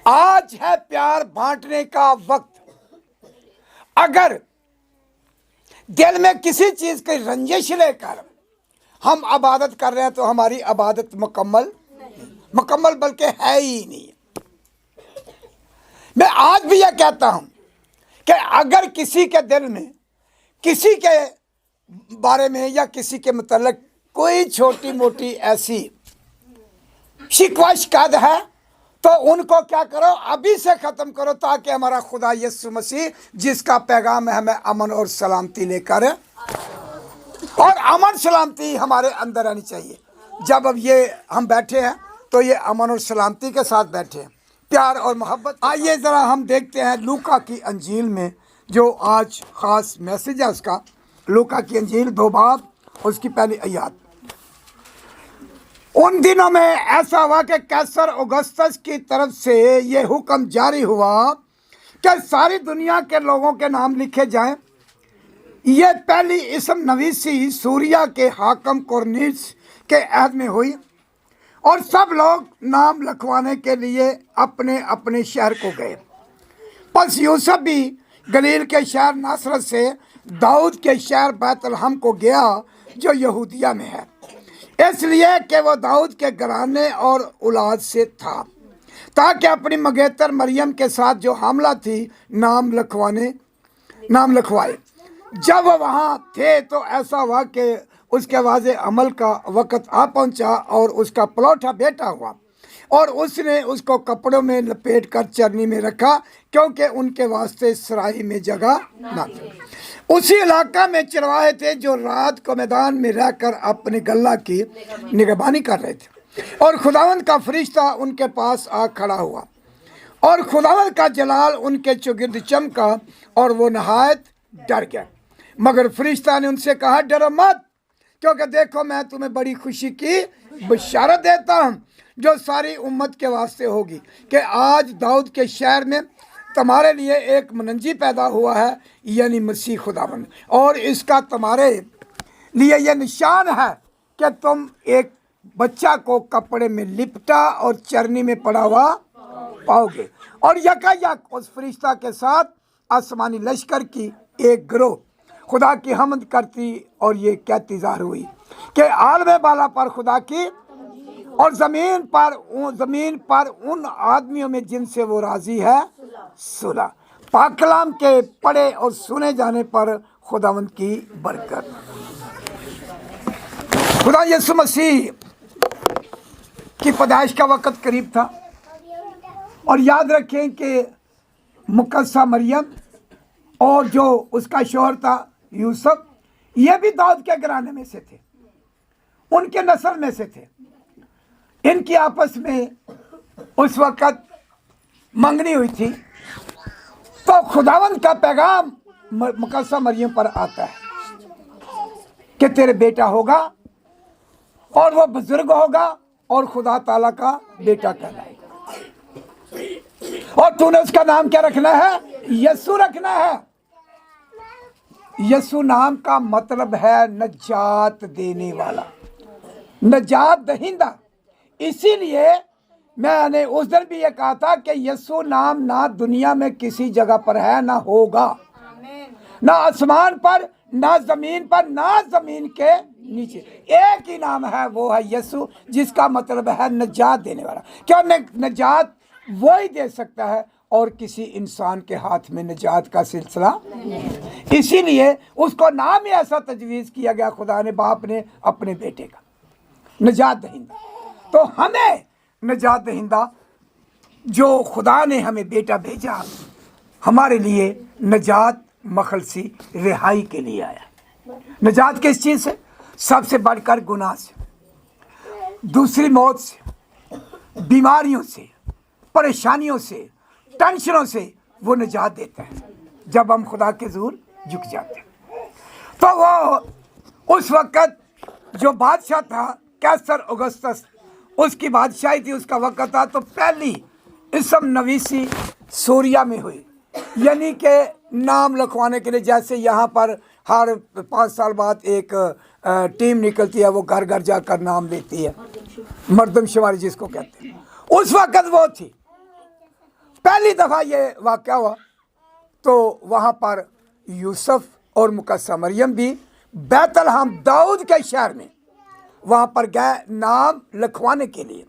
आज है प्यार बांटने का वक्त। अगर दिल में किसी चीज की रंजिश लेकर हम इबादत कर रहे हैं तो हमारी इबादत मुकम्मल बल्कि है ही नहीं। मैं आज भी यह कहता हूं कि अगर किसी के दिल में किसी के बारे में या किसी के मतलब कोई छोटी मोटी ऐसी शिकवा शिकायत है तो उनको क्या करो, अभी से ख़त्म करो, ताकि हमारा खुदा यीशु मसीह जिसका पैगाम है हमें अमन और सलामती लेकर, और अमन सलामती हमारे अंदर आनी चाहिए। जब अब ये हम बैठे हैं तो ये अमन और सलामती के साथ बैठे हैं, प्यार और मोहब्बत। आइए ज़रा हम देखते हैं लूका की अंजील में जो आज ख़ास मैसेज है उसका। लूका की अंजील 2 बाब उसकी पहली आयत। उन दिनों में ऐसा हुआ कि कैसर औगुस्तस की तरफ से ये हुक्म जारी हुआ कि सारी दुनिया के लोगों के नाम लिखे जाएं। ये पहली इसम नवीसी सूरिया के हाकम कुरनीस के अहद में हुई और सब लोग नाम लिखवाने के लिए अपने अपने शहर को गए। बस यूसुफ भी गलील के शहर नासरत से दाऊद के शहर बैतलहम को गया जो यहूदिया में है, इसलिए कि वो दाऊद के घराने और औलाद से था, ताकि अपनी मंगेतर मरियम के साथ जो हामला थी नाम लिखवाए। जब वो वहाँ थे तो ऐसा हुआ कि उसके वाज़े अमल का वक़्त आ पहुँचा और उसका पलौठा बेटा हुआ, और उसने उसको कपड़ों में लपेट कर चरनी में रखा, क्योंकि उनके वास्ते सराय में जगह न थी। उसी इलाका में चरवाहे थे जो रात को मैदान में रहकर अपने गल्ला की निगरानी कर रहे थे, और खुदावंद का फरिश्ता उनके पास आ खड़ा हुआ, और खुदावंद का जलाल उनके चौगिर्द चमका, और वो नहायत डर गया। मगर फरिश्ता ने उनसे कहा, डरो मत, क्योंकि देखो मैं तुम्हें बड़ी खुशी की बशारत देता हूँ जो सारी उम्मत के वास्ते होगी, कि आज दाऊद के शहर में तुम्हारे लिए एक मनंजी पैदा हुआ है, यानी मसीह खुदावंद, और इसका तुम्हारे लिए यह निशान है कि तुम एक बच्चा को कपड़े में लिपटा और चरनी में पड़ा हुआ पाओगे। और यकायक उस फरिश्ता के साथ आसमानी लश्कर की एक गिरोह खुदा की हमद करती और ये कहती ज़ाहिर हुई कि आलम बाला पर खुदा की और ज़मीन पर उन आदमियों में जिनसे वो राज़ी है सुलह। पाक कलाम के पढ़े और सुने जाने पर खुदावंद की बरकत। खुदा यीशु मसीह की पैदाइश का वक़्त करीब था, और याद रखें कि मुकद्दसा मरियम और जो उसका शौहर था यूसुफ, ये भी दाऊद के घराने में से थे, उनके नस्ल में से थे। इनकी आपस में उस वक़्त मंगनी हुई थी, तो खुदावंद का पैगाम मुकद्दसा मरियम पर आता है कि तेरे बेटा होगा और वो बुजुर्ग होगा और खुदा ताला का बेटा कहलाएगा, और तूने उसका नाम क्या रखना है? यीशु रखना है। यीशु नाम का मतलब है नजात देने वाला, नजात दहिंदा। इसीलिए मैंने उस दिन भी ये कहा था कि यीशु नाम ना दुनिया में किसी जगह पर है, ना होगा, ना आसमान पर, ना जमीन पर, ना जमीन के नीचे। एक ही नाम है, वो है यीशु, जिसका मतलब है नजात देने वाला। क्या नजात वो ही दे सकता है, और किसी इंसान के हाथ में नजात का सिलसिला। इसीलिए उसको नाम ही ऐसा तजवीज़ किया गया खुदा ने, बाप ने अपने बेटे का, नजात दहिंदा। तो हमें नजात दहिंदा जो खुदा ने हमें बेटा भेजा, हमारे लिए नजात मखलसी रिहाई के लिए आया। नजात किस चीज़ से? सबसे बढ़कर गुनाह से, दूसरी मौत से, बीमारियों से, परेशानियों से, टेंशनों से वो निजात देता है जब हम खुदा के हुज़ूर झुक जाते हैं। तो वो उस वक़्त जो बादशाह था कैसर औगुस्तस, उसकी बादशाही थी, उसका वक़्त था। तो पहली इसम नवीसी सूरिया में हुई, यानी कि नाम लिखवाने के लिए, जैसे यहाँ पर हर 5 साल बाद एक टीम निकलती है, वो घर घर जाकर नाम लेती है, मर्दमशुमारी जिसको कहते हैं। उस वक़्त वो थी, पहली दफ़ा ये वाक़या हुआ तो वहाँ पर यूसुफ और मुकद्दसा मरियम भी बैतलहम दाऊद के शहर में वहाँ पर गए नाम लिखवाने के लिए।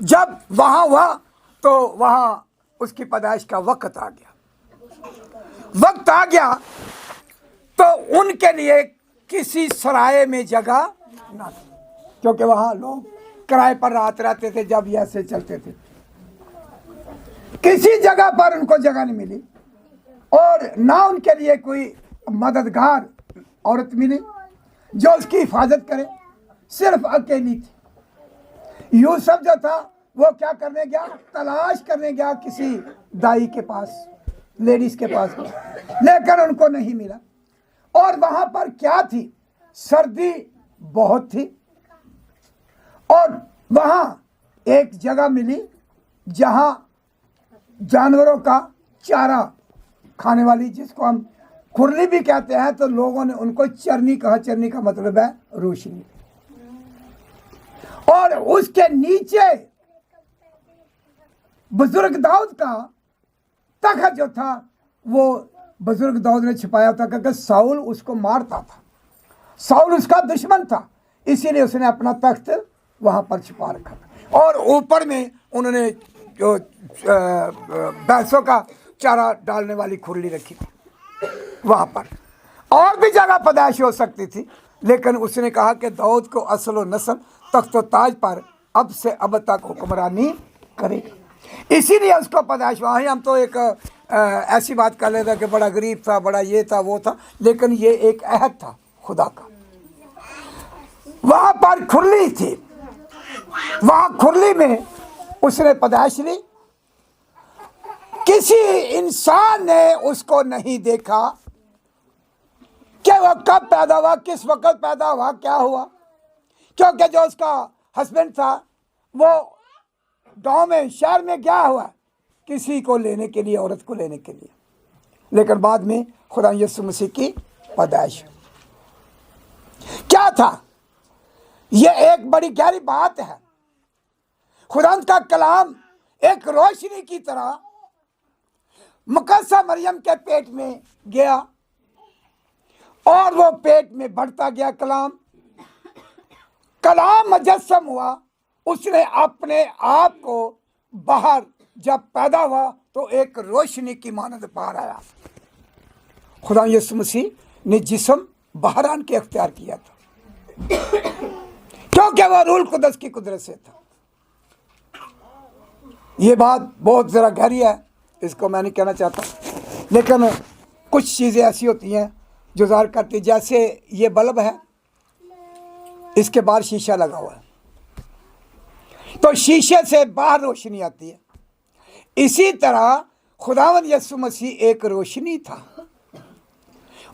जब वहाँ हुआ तो वहाँ उसकी पैदाइश का वक्त आ गया तो उनके लिए किसी सराय में जगह ना थी, क्योंकि वहाँ लोग किराए पर रात रहते थे जब ये ऐसे चलते थे। किसी जगह पर उनको जगह नहीं मिली और ना उनके लिए कोई मददगार औरत मिली जो उसकी हिफाजत करे, सिर्फ अकेली थी। यूसुफ जो था वो क्या करने गया, तलाश करने गया किसी दाई के पास, लेडीज के पास, लेकिन उनको नहीं मिला। और वहां पर क्या थी, सर्दी बहुत थी और वहां एक जगह मिली जहां जानवरों का चारा खाने वाली, जिसको हम खुरली भी कहते हैं, तो लोगों ने उनको चरनी कहा। चरनी का मतलब है रोशनी। और उसके नीचे बुजुर्ग दाऊद का तख्त जो था वो बुजुर्ग दाऊद ने छिपाया था, क्योंकि साउल उसको मारता था, साउल उसका दुश्मन था, इसीलिए उसने अपना तख्त वहां पर छिपा रखा था। और ऊपर में उन्होंने जो भैंसों का चारा डालने वाली खुरली रखी थी वहां पर। और भी जगह पैदाइश हो सकती थी, लेकिन उसने कहा कि दाऊद को असल व नस्ल तख्त व ताज पर अब से अब तक हुक्मरानी करेगा, इसीलिए उसको पैदाइश वहाँ ही। हम तो एक ऐसी बात कर लेते कि बड़ा गरीब था, बड़ा ये था वो था, लेकिन ये एक अहद था खुदा का। वहाँ पर खुरली थी, वहाँ खुरली में उसने पैदाइश ली। किसी इंसान ने उसको नहीं देखा कि वह कब पैदा हुआ, किस वक्त पैदा हुआ, क्या हुआ, क्योंकि जो उसका हस्बैंड था वो गांव में, शहर में गया हुआ किसी को लेने के लिए, औरत को लेने के लिए। लेकिन बाद में खुदा यीशु मसीह की पैदाइश क्या था, यह एक बड़ी गहरी बात है। खुदा का कलाम एक रोशनी की तरह मुकद्दसा मरियम के पेट में गया और वो पेट में बढ़ता गया। कलाम मुजस्सम हुआ, उसने अपने आप को बाहर जब पैदा हुआ तो एक रोशनी की मानद बाहर आया। खुदा यीशु मसीह ने जिस्म बहरान के अख्तियार किया था, क्योंकि वह रूह कुदस की कुदरत से था। ये बात बहुत ज़रा गहरी है, इसको मैं नहीं कहना चाहता, लेकिन कुछ चीज़ें ऐसी होती हैं जो ज़ाहिर करती, जैसे ये बल्ब है, इसके बाहर शीशा लगा हुआ है तो शीशे से बाहर रोशनी आती है। इसी तरह खुदावंद यीशु मसीह एक रोशनी था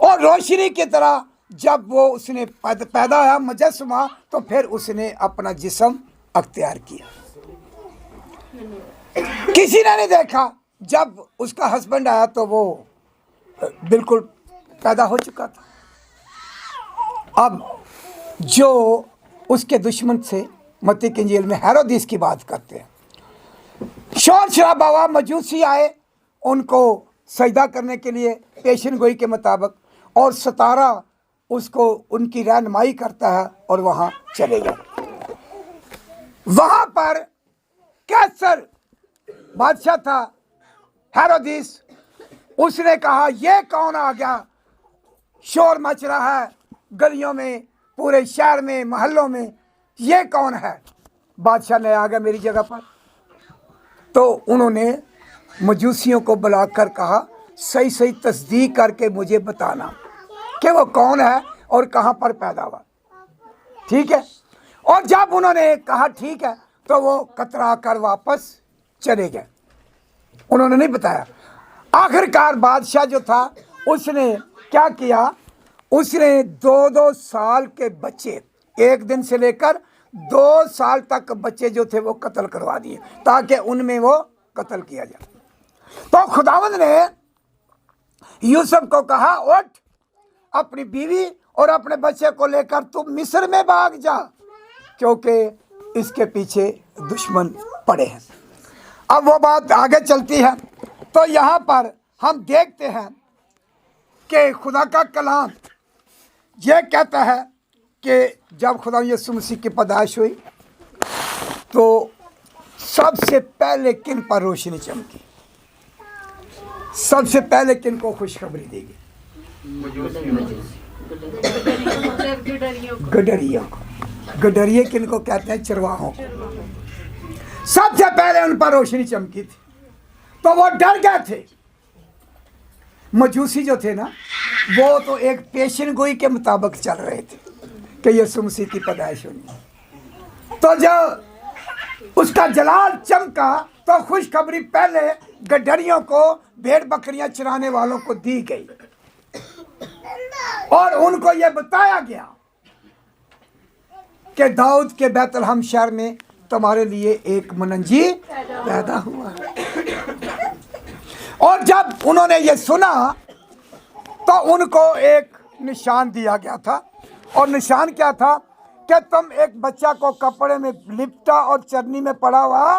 और रोशनी की तरह जब वो उसने पैदा हुआ, मुजस्समा, तो फिर उसने अपना जिस्म अख्तियार किया। किसी ने नहीं देखा, जब उसका हस्बैंड आया तो वो बिल्कुल पैदा हो चुका था। अब जो उसके दुश्मन से मत्ती की इंजील में हेरोदिस की बात करते हैं, शोर शराबा हुआ, मजूसी आए उनको सजदा करने के लिए पेशन गोई के मुताबिक, और सतारा उसको उनकी रहनुमाई करता है और वहाँ चले गए। वहाँ पर कैसर बादशाह था हेरोदिस, उसने कहा ये कौन आ गया, शोर मच रहा है गलियों में, पूरे शहर में, महलों में, ये कौन है। बादशाह ने आ गया मेरी जगह पर, तो उन्होंने मजूसियों को बुलाकर कहा सही सही तस्दीक करके मुझे बताना कि वो कौन है और कहाँ पर पैदा हुआ, ठीक है। और जब उन्होंने कहा ठीक है तो वो कतरा कर वापस चले गए, उन्होंने नहीं बताया। आखिरकार बादशाह जो था उसने क्या किया, उसने 2-2 साल के बच्चे, एक दिन से लेकर 2 साल तक बच्चे जो थे वो कत्ल करवा दिए ताकि उनमें वो कत्ल किया जाए। तो खुदावंद ने यूसुफ को कहा उठ, अपनी बीवी और अपने बच्चे को लेकर तुम मिस्र में भाग जा, क्योंकि इसके पीछे दुश्मन पड़े हैं। अब वो बात आगे चलती है तो यहाँ पर हम देखते हैं कि खुदा का कलाम ये कहता है कि जब खुदा यीशु मसीह की पैदाइश हुई तो सबसे पहले किन पर रोशनी चमकी, सबसे पहले किन को खुशखबरी देगी? गडरियों को। गडरिये किन को कहते हैं? चरवाहों को। सबसे पहले उन पर रोशनी चमकी थी तो वो डर गए थे। मजूसी जो थे ना, वो तो एक पेशन गोई के मुताबिक चल रहे थे कि यीशु मसीह की पैदाइश होनी। तो जब उसका जलाल चमका तो खुशखबरी पहले गडरियों को, भेड़ बकरियां चराने वालों को दी गई और उनको यह बताया गया कि दाऊद के बैतलहम शहर में तुम्हारे लिए एक मुनंजी पैदा हुआ है। और जब उन्होंने ये सुना तो उनको एक निशान दिया गया था, और निशान क्या था कि तुम एक बच्चा को कपड़े में लिपटा और चरनी में पड़ा हुआ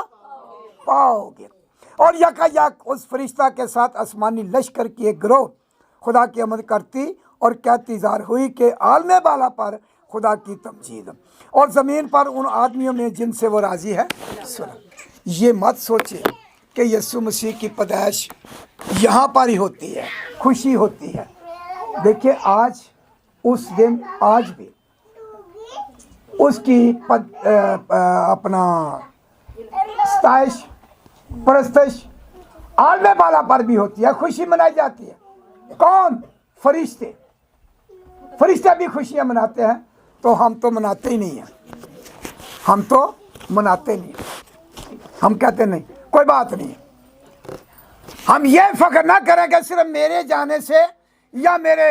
पाओगे। और यकायक उस फरिश्ता के साथ आसमानी लश्कर की एक गिरोह खुदा की आमद करती और कहती जार हुई कि आलमे बाला पर खुदा की तमजीद और ज़मीन पर उन आदमियों में जिनसे वो राज़ी है सुना। ये मत सोचे कि यीशु मसीह की पैदाइश यहाँ पर ही होती है, खुशी होती है। देखिए आज उस दिन, आज भी उसकी अपना सताइश परस्तश आलमे बाला पर भी होती है, खुशी मनाई जाती है। कौन? फरिश्ते। फरिश्ते भी खुशियाँ मनाते हैं, तो हम तो मनाते ही नहीं हैं। हम तो मनाते नहीं, हम कहते नहीं कोई बात नहीं। हम ये फख्र ना करेंगे सिर्फ मेरे जाने से या मेरे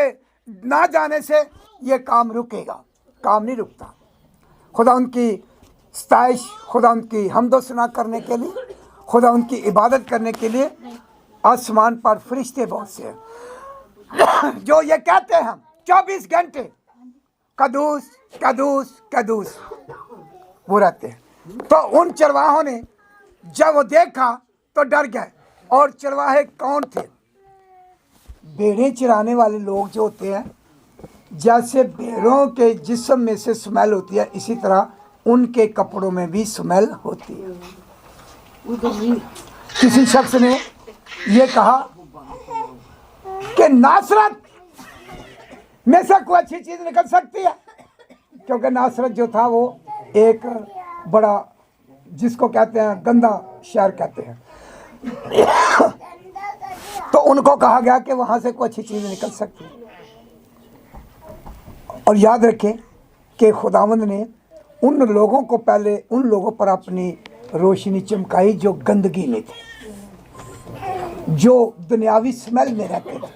ना जाने से ये काम रुकेगा। काम नहीं रुकता। खुदा उनकी सताइश, खुदा उनकी हमदो सना करने के लिए, खुदा उनकी इबादत करने के लिए आसमान पर फरिश्ते बहुत से हैं जो ये कहते हैं 24 घंटे कदूस कदूस कदूस वो रहते हैं। तो उन चरवाहों ने जब वो देखा तो डर गए। और चरवाहे कौन थे? भेड़ें चराने वाले लोग जो होते हैं, जैसे भेड़ों के जिस्म में से स्मेल होती है, इसी तरह उनके कपड़ों में भी स्मेल होती है। किसी शख्स ने ये कहा कि नासरत में से कोई अच्छी चीज निकल सकती है, क्योंकि नासरत जो था वो एक बड़ा, जिसको कहते हैं गंदा शहर कहते हैं। तो उनको कहा गया कि वहां से कोई अच्छी चीज निकल सकती है। और याद रखें कि खुदावंद ने उन लोगों को पहले उन लोगों पर अपनी रोशनी चमकाई जो गंदगी में थे, जो दुनियावी स्मेल में रहते थे,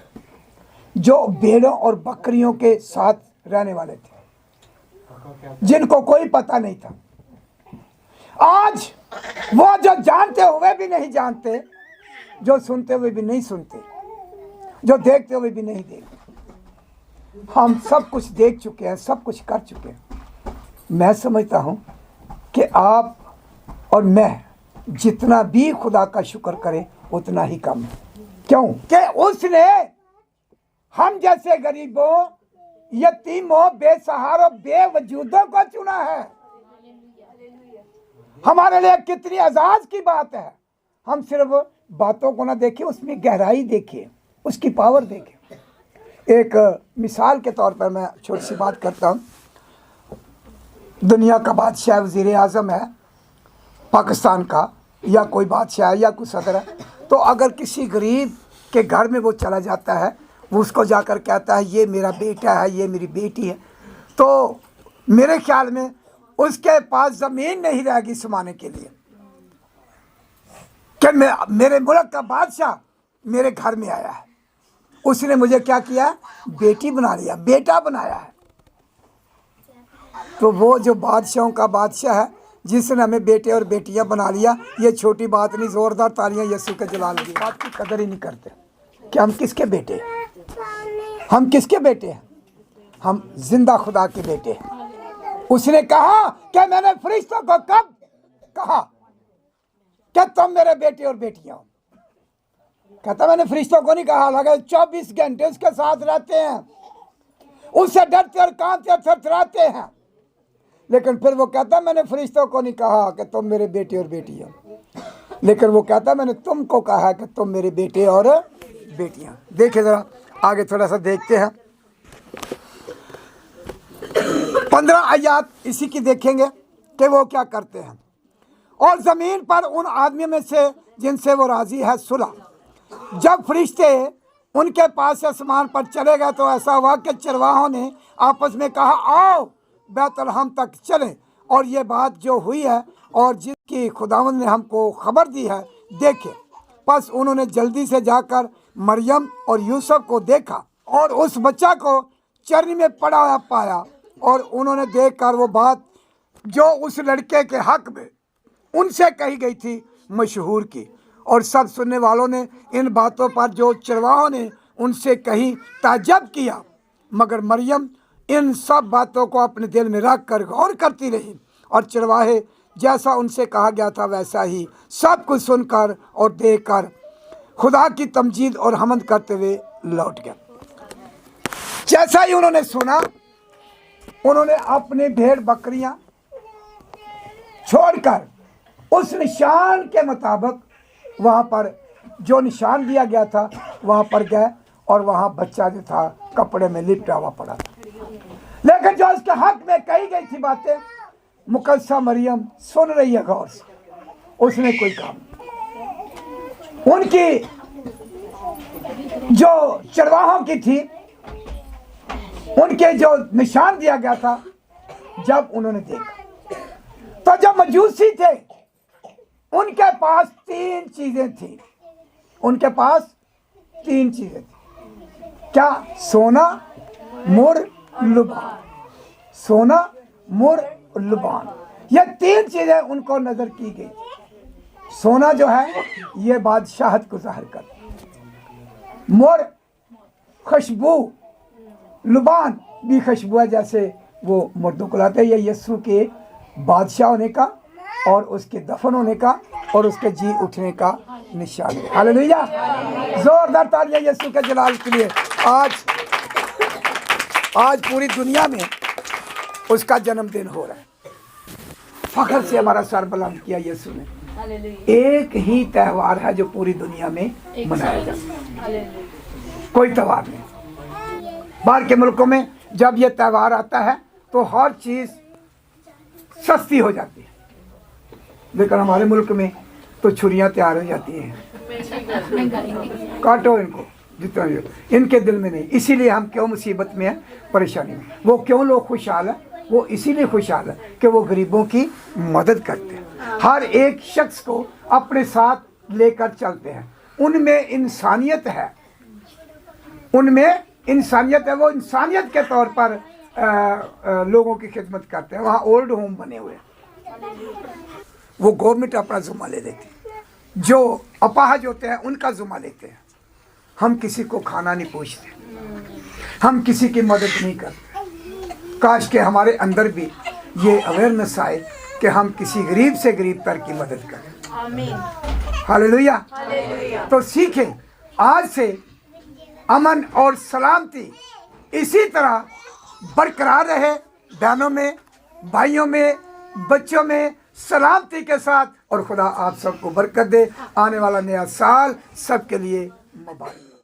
जो भेड़ों और बकरियों के साथ रहने वाले थे, जिनको कोई पता नहीं था। आज वो जो जानते हुए भी नहीं जानते, जो सुनते हुए भी नहीं सुनते, जो देखते हुए भी नहीं देखते, हम सब कुछ देख चुके हैं, सब कुछ कर चुके हैं। मैं समझता हूं कि आप और मैं जितना भी खुदा का शुक्र करें उतना ही कम है। क्यों? कि उसने हम जैसे गरीबों, यतीमों, बेसहारों, बेवजूदों को चुना है। हमारे लिए कितनी एजाज की बात है। हम सिर्फ बातों को ना देखें, उसमें गहराई देखिए, उसकी पावर देखें। एक मिसाल के तौर पर मैं छोटी सी बात करता हूँ। दुनिया का बादशाह वज़ीर आज़म है पाकिस्तान का, या कोई बादशाह या कोई सदर है, तो अगर किसी गरीब के घर में वो चला जाता है, वो उसको जाकर कहता है ये मेरा बेटा है, ये मेरी बेटी है, तो मेरे ख्याल में उसके पास ज़मीन नहीं रहेगी समाने के लिए कि मेरे मुल्क का बादशाह मेरे घर में आया है, उसने मुझे क्या किया? बेटी बना लिया, बेटा बनाया है। तो वो जो बादशाहों का बादशाह है, जिसने हमें बेटे और बेटियां बना लिया, ये छोटी बात नहीं। जोरदार तालियां यीशु के जलाल की। बात की कदर ही नहीं करते कि हम किसके बेटे हैं। हम किसके बेटे हैं? हम जिंदा खुदा के बेटे हैं। उसने कहा कि मैंने फरिश्तों को कब कहा कि तुम मेरे बेटे और बेटियां हो। कहता मैंने फरिश्तों को नहीं कहा, हालांकि 24 घंटे उसके साथ रहते हैं, उससे डरते और कांपते और थरथराते हैं, लेकिन फिर वो कहता मैंने फरिश्तों को नहीं कहा कि तुम मेरे बेटे और बेटी हो, लेकिन वो कहता मैंने तुमको कहा कि तुम मेरे बेटे और बेटियां। देखिए जरा आगे थोड़ा सा देखते हैं, 15 आयत इसी की देखेंगे कि वो क्या करते हैं। और जमीन पर उन आदमियों में से जिनसे वो राजी है सुलह, जब फरिश्ते उनके पास से आसमान पर चले गए तो ऐसा हुआ कि चरवाहों ने आपस में कहा आओ बैतलहम तक चलें और ये बात जो हुई है और जिसकी खुदावंद ने हमको खबर दी है देखें। बस उन्होंने जल्दी से जाकर मरियम और यूसुफ को देखा और उस बच्चा को चरनी में पड़ा हुआ पाया, और उन्होंने देखकर वो बात जो उस लड़के के हक में उनसे कही गई थी मशहूर की। और सब सुनने वालों ने इन बातों पर जो चरवाहों ने उनसे कही ताज्जुब किया, मगर मरियम इन सब बातों को अपने दिल में रख कर गौर करती रही, और चरवाहे जैसा उनसे कहा गया था वैसा ही सब कुछ सुनकर और देखकर खुदा की तमजीद और हमद करते हुए लौट गए। जैसा ही उन्होंने सुना, उन्होंने अपनी भेड़ बकरियां छोड़कर उस निशान के मुताबिक वहाँ पर जो निशान दिया गया था वहाँ पर गए, और वहाँ बच्चा जो था कपड़े में लिपटा हुआ पड़ा था। लेकिन जो उसके हक में कही गई थी बातें मुकद्दसा मरियम सुन रही है गौर से, उसने कोई काम नहीं। उनकी जो चरवाहों की थी उनके जो निशान दिया गया था, जब उन्होंने देखा तो जो मजूसी थे उनके पास 3 चीजें थी। उनके पास 3 चीजें थी। क्या? सोना, मुर, लुबान। सोना, मुर, लुबान, ये 3 चीजें उनको नजर की गई। सोना जो है ये बादशाहत को जाहिर करता है, मुर खुशबू, लुबान भी खुशबू है, जैसे वो मुर्दों को लाते हैं। ये यीशु के बादशाह होने का और उसके दफन होने का और उसके जी उठने का निशान है। हालेलुया, जोरदार तालियां यीशु के जलाल के लिए। आज पूरी दुनिया में उसका जन्मदिन हो रहा है। फख्र से हमारा सर बुलंद किया यीशु ने। एक ही त्यौहार है जो पूरी दुनिया में मनाया जाता है, कोई त्यौहार नहीं। बाहर के मुल्कों में जब ये त्यौहार आता है तो हर चीज सस्ती हो जाती है, लेकिन हमारे मुल्क में तो छुरियां तैयार हो जाती हैं, काटो इनको जितना भी। इनके दिल में नहीं। इसीलिए हम क्यों मुसीबत में हैं, परेशानी में। वो क्यों लोग खुशहाल हैं? वो इसीलिए खुशहाल है कि वो गरीबों की मदद करते हैं, हर एक शख्स को अपने साथ लेकर चलते हैं। उनमें इंसानियत है, उनमें इंसानियत है। वो इंसानियत के तौर पर लोगों की खिदमत करते हैं। वहाँ ओल्ड होम बने हुए हैं, वो गवर्नमेंट अपना जुम्मा ले लेती है। जो अपाहज होते हैं उनका जुम्मा लेते हैं। हम किसी को खाना नहीं पूछते, हम किसी की मदद नहीं करते। काश के हमारे अंदर भी ये अवेयरनेस आए कि हम किसी गरीब से गरीब तर की मदद करें। आमीन, हालेलुया। तो सीखें आज से अमन और सलामती इसी तरह बरकरार रहे, बहनों में, भाइयों में, बच्चों में सलामती के साथ। और खुदा आप सबको बरकत दे। आने वाला नया साल सबके लिए मुबारक।